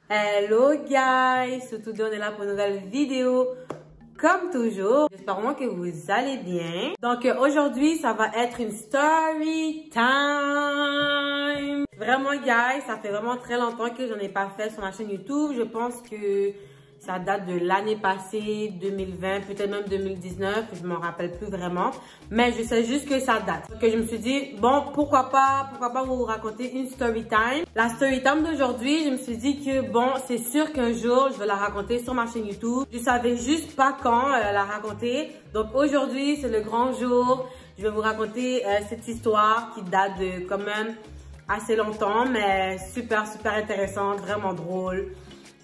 Hello guys, surtout on est là pour une nouvelle vidéo comme toujours. J'espère vraiment que vous allez bien. Donc aujourd'hui ça va être une story time. Vraiment guys, ça fait vraiment très longtemps que j'en ai pas fait sur ma chaîne YouTube. Je pense que ça date de l'année passée, 2020, peut-être même 2019, je m'en rappelle plus vraiment. Mais je sais juste que ça date. Donc je me suis dit, bon, pourquoi pas vous raconter une story time. La story time d'aujourd'hui, je me suis dit que bon, c'est sûr qu'un jour, je vais la raconter sur ma chaîne YouTube. Je savais juste pas quand la raconter. Donc aujourd'hui, c'est le grand jour. Je vais vous raconter cette histoire qui date de quand même assez longtemps, mais super intéressante, vraiment drôle.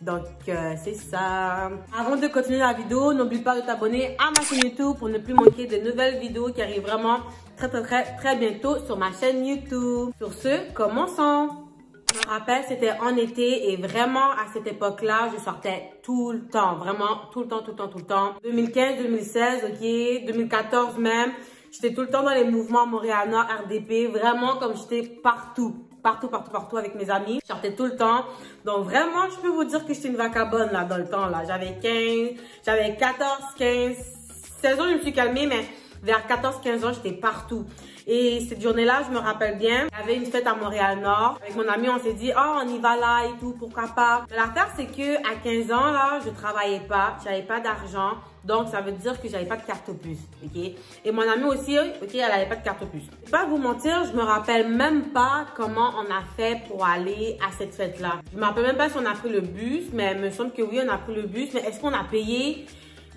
Donc, c'est ça. Avant de continuer la vidéo, n'oublie pas de t'abonner à ma chaîne YouTube pour ne plus manquer de nouvelles vidéos qui arrivent vraiment très bientôt sur ma chaîne YouTube. Sur ce, commençons. Je me rappelle, c'était en été et vraiment à cette époque-là, je sortais tout le temps. Vraiment, tout le temps. 2015, 2016, ok, 2014 même. J'étais tout le temps dans les mouvements Montréal-Nord, RDP. Vraiment comme j'étais partout avec mes amis. Je sortais tout le temps. Donc vraiment, je peux vous dire que j'étais une vagabonde là dans le temps là. J'avais 14, 15, 16 ans, je me suis calmée, mais vers 14, 15 ans, j'étais partout. Et cette journée-là, je me rappelle bien, il y avait une fête à Montréal-Nord. Avec mon ami, on s'est dit, oh, on y va là et tout, pourquoi pas. Mais l'affaire, c'est que à 15 ans, là, je travaillais pas, j'avais pas d'argent. Donc, ça veut dire que j'avais pas de carte puce, ok? Et mon ami aussi, ok, elle avait pas de carte puce. Je vais pas vous mentir, je me rappelle même pas comment on a fait pour aller à cette fête-là. Je me rappelle même pas si on a pris le bus, mais il me semble que oui, on a pris le bus. Mais est-ce qu'on a payé?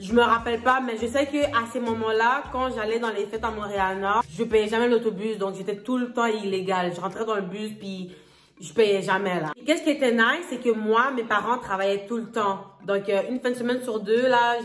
Je me rappelle pas, mais je sais que à ces moments-là, quand j'allais dans les fêtes à Montréal-Nord, je payais jamais l'autobus, donc j'étais tout le temps illégale. Je rentrais dans le bus, puis je payais jamais là. Qu'est-ce qui était nice, c'est que moi, mes parents travaillaient tout le temps. Donc, une fin de semaine sur deux, là,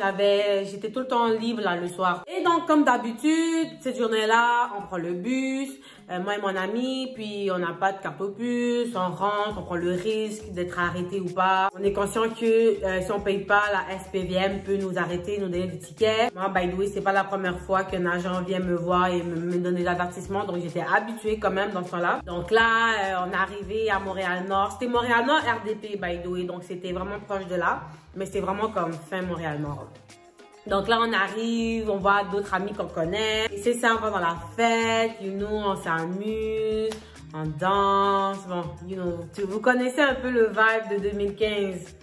j'étais tout le temps libre, là, le soir. Et donc, comme d'habitude, cette journée-là, on prend le bus, moi et mon ami, puis on n'a pas de carte au bus, on rentre, on prend le risque d'être arrêté ou pas. On est conscient que si on paye pas, la SPVM peut nous arrêter, nous donner des tickets. Moi, by the way, c'est pas la première fois qu'un agent vient me voir et me donner des avertissements, donc j'étais habituée quand même dans ce temps-là. Donc là, on est arrivé à Montréal-Nord. C'était Montréal-Nord RDP, by the way, donc c'était vraiment proche de là. Mais c'est vraiment comme fin Montréal-Nord. Donc là, on arrive, on voit d'autres amis qu'on connaît. Et c'est ça, on va dans la fête, on s'amuse, on danse. Bon, vous connaissez un peu le vibe de 2015.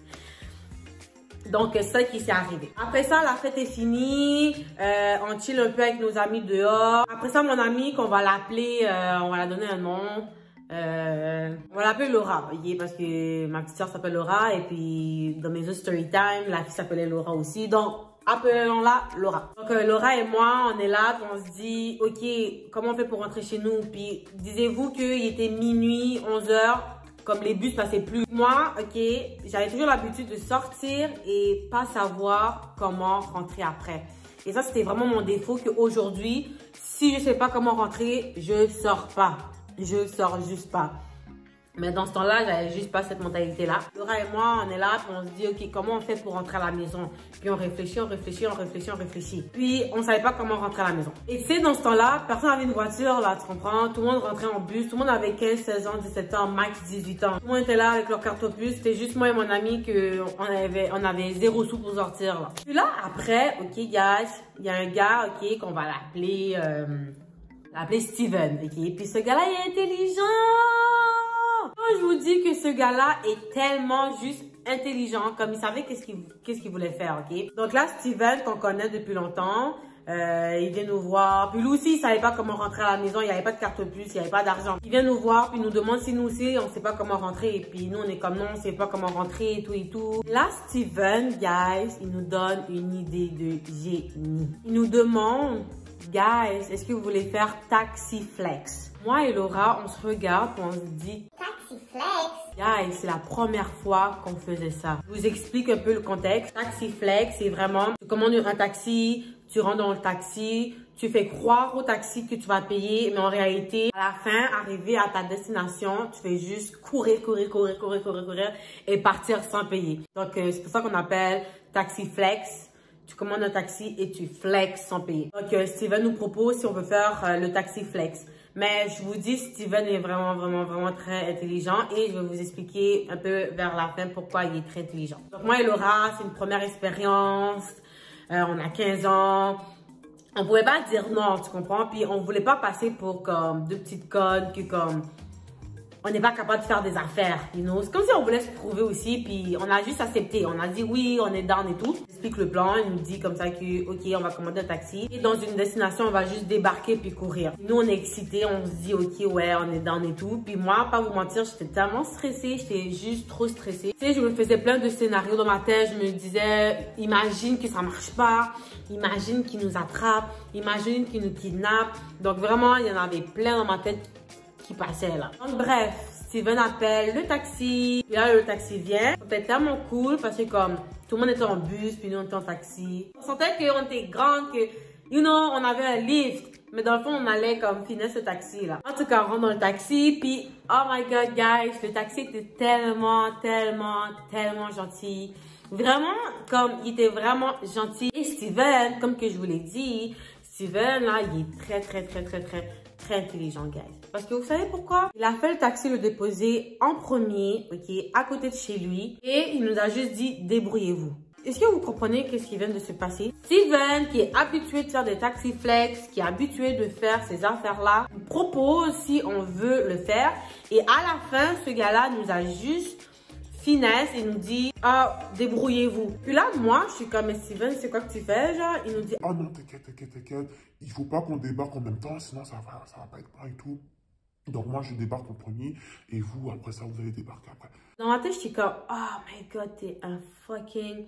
Donc, c'est ça qui s'est arrivé. Après ça, la fête est finie. On chill un peu avec nos amis dehors. Après ça, mon ami, qu'on va l'appeler, on va la donner un nom. On va l'appeler Laura, voyez, parce que ma petite soeur s'appelle Laura et puis dans mes autres story time, la fille s'appelait Laura aussi. Donc, appelons-la Laura. Donc, Laura et moi, on est là, puis on se dit, ok, comment on fait pour rentrer chez nous? Puis, disiez-vous qu'il était minuit, 11h, comme les bus passaient plus. Moi, ok, j'avais toujours l'habitude de sortir et pas savoir comment rentrer après. Et ça, c'était vraiment mon défaut qu'aujourd'hui, si je sais pas comment rentrer, je sors pas. Je sors juste pas. Mais dans ce temps-là, j'avais juste pas cette mentalité-là. Laura et moi, on est là, puis on se dit, ok, comment on fait pour rentrer à la maison? Puis on réfléchit. Puis on savait pas comment rentrer à la maison. Et tu sais, dans ce temps-là, personne n'avait une voiture, là, tu comprends? Tout le monde rentrait en bus, tout le monde avait 15, 16 ans, 17 ans, max 18 ans. Tout le monde était là avec leur carte au bus. C'était juste moi et mon ami on avait 0 sous pour sortir, là. Puis là, après, ok, guys, il y a un gars, ok, qu'on va l'appeler Steven, ok? Puis ce gars-là est intelligent! Quand je vous dis que ce gars-là est tellement juste intelligent, comme il savait qu'est-ce qu'il voulait faire, ok? Donc là, Steven, qu'on connaît depuis longtemps, il vient nous voir. Puis lui aussi, il savait pas comment rentrer à la maison, il n'y avait pas de carte puce, il n'y avait pas d'argent. Il vient nous voir, puis il nous demande si nous aussi, on sait pas comment rentrer. Et puis nous, on est comme non, on sait pas comment rentrer et tout. Là, Steven, guys, il nous donne une idée de génie. Il nous demande, guys, est-ce que vous voulez faire Taxi Flex? Moi et Laura, on se regarde et on se dit Taxi Flex? Guys, c'est la première fois qu'on faisait ça. Je vous explique un peu le contexte. Taxi Flex, c'est vraiment, tu commandes un taxi, tu rentres dans le taxi, tu fais croire au taxi que tu vas payer, mais en réalité, à la fin, arrivé à ta destination, tu fais juste courir et partir sans payer. Donc, c'est pour ça qu'on appelle Taxi Flex. Tu commandes un taxi et tu flex sans payer. Donc, Steven nous propose si on veut faire le taxi flex. Mais je vous dis, Steven est vraiment très intelligent et je vais vous expliquer un peu vers la fin pourquoi il est très intelligent. Donc moi et Laura, c'est une première expérience. On a 15 ans. On pouvait pas dire non, tu comprends? Puis on voulait pas passer pour comme deux petites connes que comme on n'est pas capable de faire des affaires, you know? C'est comme si on voulait se prouver aussi, puis on a juste accepté. On a dit oui, on est down et tout. J'explique le plan, il nous dit comme ça que, ok, on va commander un taxi. Et dans une destination, on va juste débarquer puis courir. Nous, on est excités, on se dit, ok, ouais, on est down et tout. Puis moi, pas vous mentir, j'étais tellement stressée, j'étais juste trop stressée. Tu sais, je me faisais plein de scénarios dans ma tête. Je me disais, imagine que ça marche pas. Imagine qu'il nous attrape. Imagine qu'il nous kidnappe. Donc vraiment, il y en avait plein dans ma tête qui passait là. Donc bref, Steven appelle le taxi. Puis là, le taxi vient. C'était tellement cool parce que comme tout le monde était en bus, puis nous on était en taxi. On sentait qu'on était grand, que, you know, on avait un lift. Mais dans le fond, on allait comme finir ce taxi là. En tout cas, on rentre dans le taxi, puis oh my god, guys, le taxi était tellement gentil. Vraiment, comme il était vraiment gentil. Et Steven, comme que je vous l'ai dit, Steven là, il est très intelligent, guys. Parce que vous savez pourquoi? Il a fait le taxi le déposer en premier, ok, à côté de chez lui. Et il nous a juste dit, débrouillez-vous. Est-ce que vous comprenez qu'est-ce qui vient de se passer? Steven, qui est habitué de faire des taxi flex, qui est habitué de faire ces affaires-là, nous propose si on veut le faire. Et à la fin, ce gars-là nous a juste finesse et nous dit, ah, débrouillez-vous. Puis là, moi, je suis comme, mais Steven, c'est quoi que tu fais, genre? Il nous dit, ah non, t'inquiète. Il faut pas qu'on débarque en même temps, sinon ça va pas être pas et tout. Donc moi, je débarque en premier et vous, après ça, vous allez débarquer après. Dans ma tête, je suis comme, oh my god, t'es un fucking...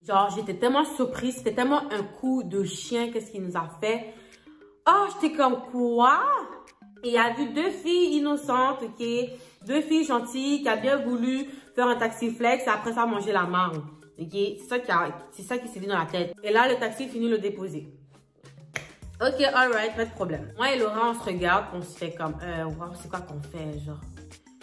Genre, j'étais tellement surprise, c'était tellement un coup de chien, qu'est-ce qu'il nous a fait. Oh, j'étais comme, quoi? Et il a vu deux filles innocentes, ok? Deux filles gentilles qui a bien voulu faire un taxi flex et après ça, manger la marde. Ok? C'est ça qui s'est dit dans la tête. Et là, le taxi finit le déposer. Ok, alright, pas de problème. Moi et Laura, on se regarde, on se fait comme, wow, c'est quoi qu'on fait, genre?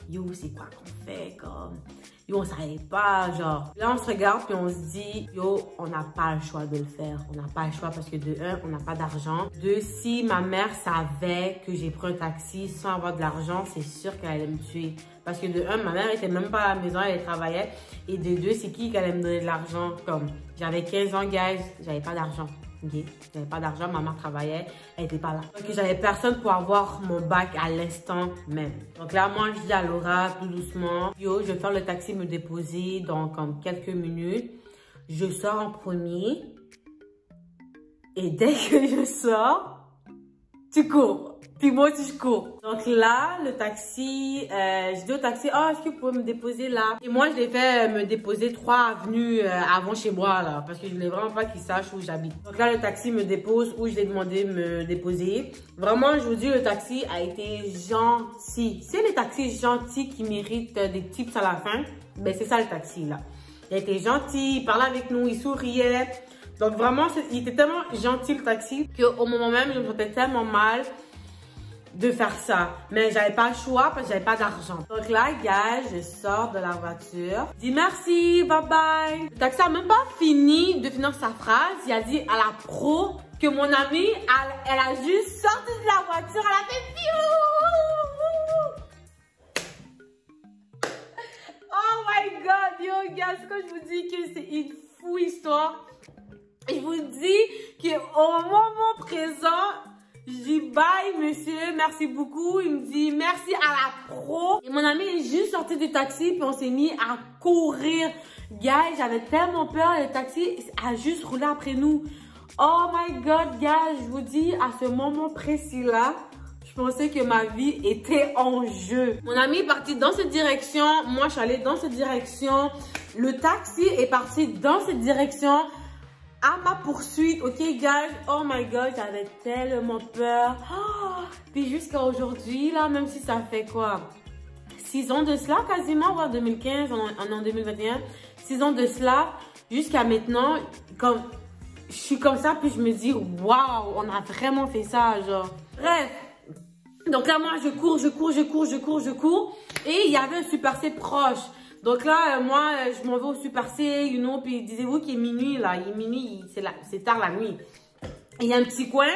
Yo, c'est quoi qu'on fait, comme? Yo, on savait pas, genre. Là, on se regarde puis on se dit, yo, on n'a pas le choix de le faire. On n'a pas le choix parce que de un, on n'a pas d'argent. De, si ma mère savait que j'ai pris un taxi sans avoir de l'argent, c'est sûr qu'elle allait me tuer. Parce que de un, ma mère était même pas à la maison, elle travaillait. Et de deux, c'est qui allait me donner de l'argent? Comme, j'avais 15 ans, guys, j'avais pas d'argent. Okay. J'avais pas d'argent, ma mère travaillait, elle était pas là. Donc j'avais personne pour avoir mon bac à l'instant même. Donc là, moi, je dis à Laura tout doucement, yo, je vais faire le taxi me déposer dans comme quelques minutes. Je sors en premier. Et dès que je sors, tu cours. Puis moi aussi, je cours. Donc là, le taxi, je dis au taxi, oh, est-ce que vous pouvez me déposer là? Et moi, je l'ai fait me déposer 3 avenues avant chez moi, là. Parce que je voulais vraiment pas qu'il sache où j'habite. Donc là, le taxi me dépose où je l'ai demandé de me déposer. Vraiment, je vous dis, le taxi a été gentil. C'est les taxis gentils qui méritent des tips à la fin. Ben, c'est ça le taxi, là. Il a été gentil, il parlait avec nous, il souriait. Donc vraiment, il était tellement gentil, le taxi, qu'au moment même, je me sentais tellement mal de faire ça. Mais j'avais pas le choix parce que j'avais pas d'argent. Donc là, gars, je sors de la voiture. Je dis merci, bye bye. Le taxi a même pas fini de finir sa phrase. Il a dit à la pro que mon amie, elle a juste sorti de la voiture. Elle a fait piou. Oh my god, yo, gars, c'est quand je vous dis que c'est une fou histoire. Je vous dis qu'au moment présent, je dis bye monsieur, merci beaucoup. Il me dit merci à la pro. Et mon ami est juste sorti du taxi puis on s'est mis à courir. Guys, j'avais tellement peur. Le taxi a juste roulé après nous. Oh my god, guys, je vous dis à ce moment précis là, je pensais que ma vie était en jeu. Mon ami est parti dans cette direction. Moi, je suis allée dans cette direction. Le taxi est parti dans cette direction. À ma poursuite, ok guys, oh my god, j'avais tellement peur. Oh, puis jusqu'à aujourd'hui, là, même si ça fait quoi, 6 ans de cela quasiment, voire 2015, on est en 2021, 6 ans de cela, jusqu'à maintenant, comme, je suis comme ça, puis je me dis, waouh, on a vraiment fait ça, genre. Bref, donc là, moi, je cours, et il y avait un Super C proche. Donc là, moi, je m'en vais au Super C, you know, puis disez-vous qu'il est minuit, là. Il est minuit, c'est tard la nuit. il y a un petit coin.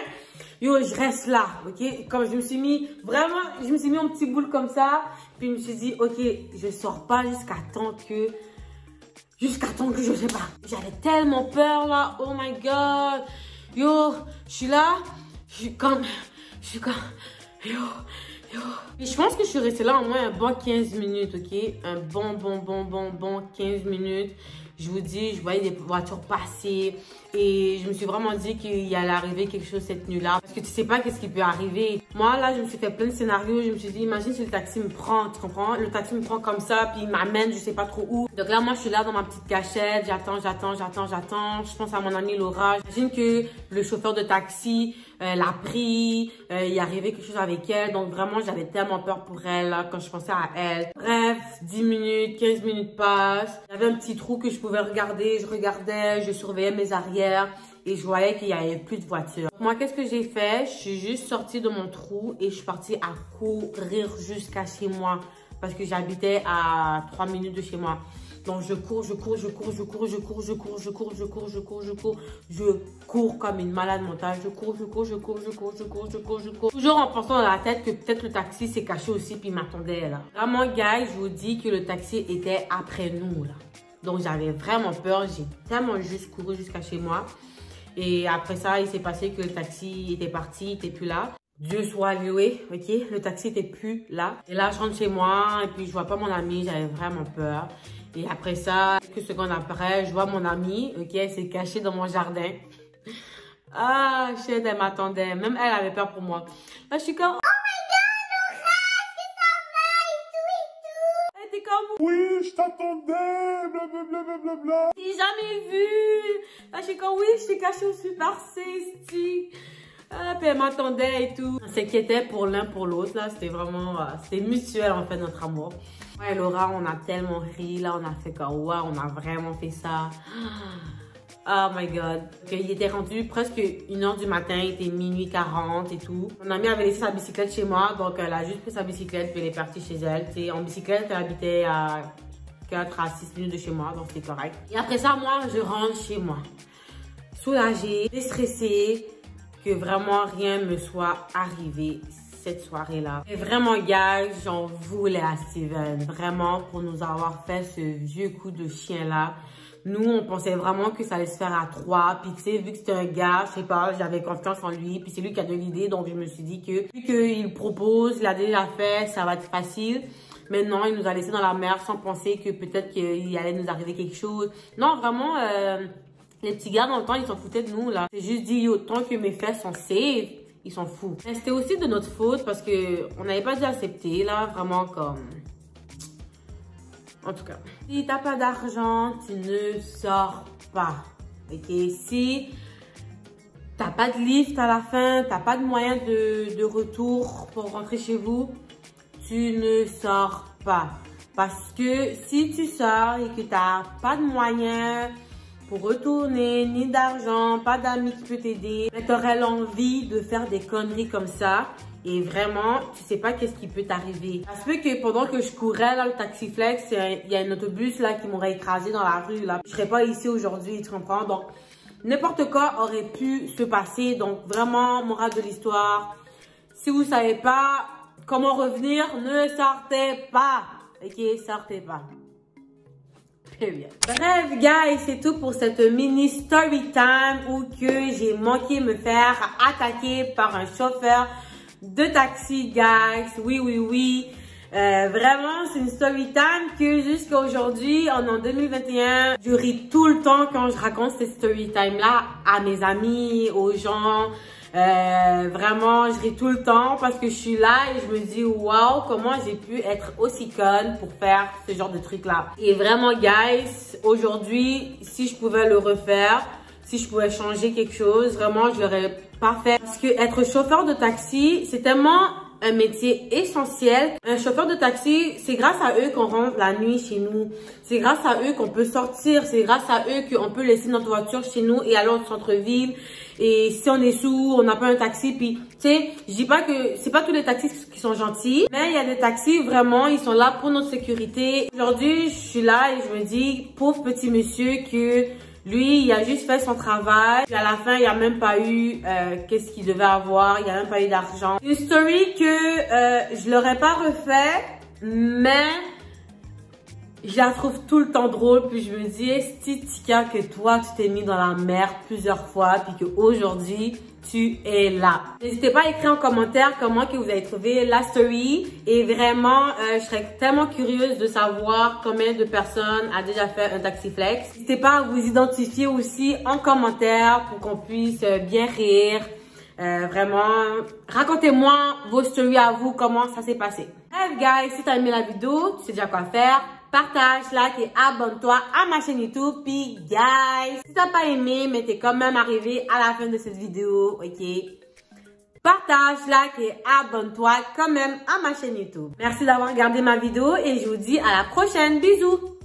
Yo, je reste là, ok? Comme je me suis mis en petit boule comme ça. Puis je me suis dit, ok, je sors pas jusqu'à temps que je sais pas. J'avais tellement peur là, oh my god. Yo, je suis là, yo. Et je pense que je suis restée là au moins un bon 15 minutes, ok? Un bon 15 minutes. Je vous dis, je voyais des voitures passer et je me suis vraiment dit qu'il allait arriver quelque chose cette nuit-là. Parce que tu sais pas qu'est-ce qui peut arriver. Moi, là, je me suis fait plein de scénarios. Je me suis dit, imagine si le taxi me prend, tu comprends? Le taxi me prend comme ça, puis il m'amène, je sais pas trop où. Donc là, moi, je suis là dans ma petite cachette. J'attends. Je pense à mon amie Laura. J'imagine que le chauffeur de taxi l'a pris. Il est arrivé quelque chose avec elle. Donc vraiment, j'avais tellement peur pour elle là, quand je pensais à elle. Bref, 10 minutes, 15 minutes passent. Il y avait un petit trou que je pouvais regarder. Je regardais, je surveillais mes arrières et je voyais qu'il n'y avait plus de voiture. Moi, qu'est-ce que j'ai fait? Je suis juste sortie de mon trou et je suis partie à courir jusqu'à chez moi parce que j'habitais à 3 minutes de chez moi. Donc, je cours comme une malade mentale. Je cours. Toujours en pensant dans la tête que peut-être le taxi s'est caché aussi puis il m'attendait là. Vraiment, guys, je vous dis que le taxi était après nous là. Donc, j'avais vraiment peur. J'ai tellement juste couru jusqu'à chez moi. Et après ça, il s'est passé que le taxi était parti, il n'était plus là. Dieu soit loué, ok? Le taxi n'était plus là. Et là, je rentre chez moi et puis je vois pas mon amie. J'avais vraiment peur. Et après ça, quelques secondes après, je vois mon amie, ok? Elle s'est cachée dans mon jardin. Ah, shit, elle m'attendait. Même elle avait peur pour moi. Là, je suis comme... Oh my god, Laura, est-ce que ça va? Et tout. Elle était comme... Oui, je t'attendais, blablabla. J'ai jamais vu. Là, je suis comme... Oui, je suis cachée au Super C. Ah, puis elle m'attendait et tout. On s'inquiétait pour l'un pour l'autre, là. C'était vraiment... c'était mutuel, en fait, notre amour. Ouais, Laura, on a tellement ri, là. On a fait comme... Wow, on a vraiment fait ça. Oh my god. Il était rendu presque 1h du matin, il était minuit 40 et tout. Mon amie avait laissé sa bicyclette chez moi, donc elle a juste pris sa bicyclette puis elle est partie chez elle. T'sais, en bicyclette, elle habitait à 4 à 6 minutes de chez moi, donc c'était correct. Et après ça, moi, je rentre chez moi. Soulagée, déstressée, que vraiment rien me soit arrivé cette soirée-là. Et vraiment, guys, j'en voulais à Steven, vraiment, pour nous avoir fait ce vieux coup de chien-là. Nous, on pensait vraiment que ça allait se faire à 3. Puis, tu sais, vu que c'était un gars, je sais pas, j'avais confiance en lui. Puis, c'est lui qui a donné l'idée. Donc, je me suis dit que, vu qu'il propose, il a déjà fait, ça va être facile. Mais non, il nous a laissé dans la merde sans penser que peut-être qu'il allait nous arriver quelque chose. Non, vraiment, les petits gars, dans le temps, ils s'en foutaient de nous, là. C'est juste dit, yo, tant que mes fesses sont safe, ils s'en foutent. Mais c'était aussi de notre faute parce que on n'avait pas dû accepter, là, vraiment comme... En tout cas, si t'as pas d'argent, tu ne sors pas. Ok, si t'as pas de lift à la fin, t'as pas de moyen de retour pour rentrer chez vous, tu ne sors pas. Parce que si tu sors et que t'as pas de moyen pour retourner, ni d'argent, pas d'amis qui peut t'aider, t'aurais l'envie de faire des conneries comme ça. Et vraiment, tu sais pas qu'est-ce qui peut t'arriver. Ça se peut que pendant que je courais, là, le taxiflex, il y a un autobus, là, qui m'aurait écrasé dans la rue, là. Je serais pas ici aujourd'hui, tu comprends? Donc, n'importe quoi aurait pu se passer. Donc, vraiment, morale de l'histoire. Si vous savez pas comment revenir, ne sortez pas. Ok, sortez pas. Bref, guys, c'est tout pour cette mini story time où que j'ai manqué me faire attaquer par un chauffeur de taxi, guys. Oui. Vraiment, c'est une story time que jusqu'à aujourd'hui, en 2021, je ris tout le temps quand je raconte cette story time-là à mes amis, aux gens. Vraiment, je ris tout le temps parce que je suis là et je me dis, wow, comment j'ai pu être aussi conne pour faire ce genre de truc-là. Et vraiment, guys, aujourd'hui, si je pouvais le refaire, si je pouvais changer quelque chose, vraiment, je l'aurais pas fait. Parce que être chauffeur de taxi, c'est tellement un métier essentiel. Un chauffeur de taxi, c'est grâce à eux qu'on rentre la nuit chez nous. C'est grâce à eux qu'on peut sortir. C'est grâce à eux qu'on peut laisser notre voiture chez nous et aller au centre-ville. Et si on est sourd, on n'a pas un taxi, puis tu sais, je dis pas que c'est pas tous les taxis qui sont gentils, mais il y a des taxis vraiment, ils sont là pour notre sécurité. Aujourd'hui, je suis là et je me dis, pauvre petit monsieur que Lui, il a juste fait son travail. Puis à la fin, il a même pas eu qu'est-ce qu'il devait avoir. Il a même pas eu d'argent. Une story que je l'aurais pas refait, mais je la trouve tout le temps drôle. Puis je me dis, est-ce Tika que toi, tu t'es mis dans la merde plusieurs fois, puis qu'aujourd'hui, tu es là. N'hésitez pas à écrire en commentaire comment que vous avez trouvé la story. Et vraiment, je serais tellement curieuse de savoir combien de personnes a déjà fait un Taxiflex. N'hésitez pas à vous identifier aussi en commentaire pour qu'on puisse bien rire. Vraiment, racontez-moi vos stories à vous, comment ça s'est passé. Bref, guys, si t'as aimé la vidéo, tu sais déjà quoi faire. Partage, like et abonne-toi à ma chaîne YouTube. Puis, guys, si t'as pas aimé, mais t'es quand même arrivé à la fin de cette vidéo, ok? Partage, like et abonne-toi quand même à ma chaîne YouTube. Merci d'avoir regardé ma vidéo et je vous dis à la prochaine. Bisous!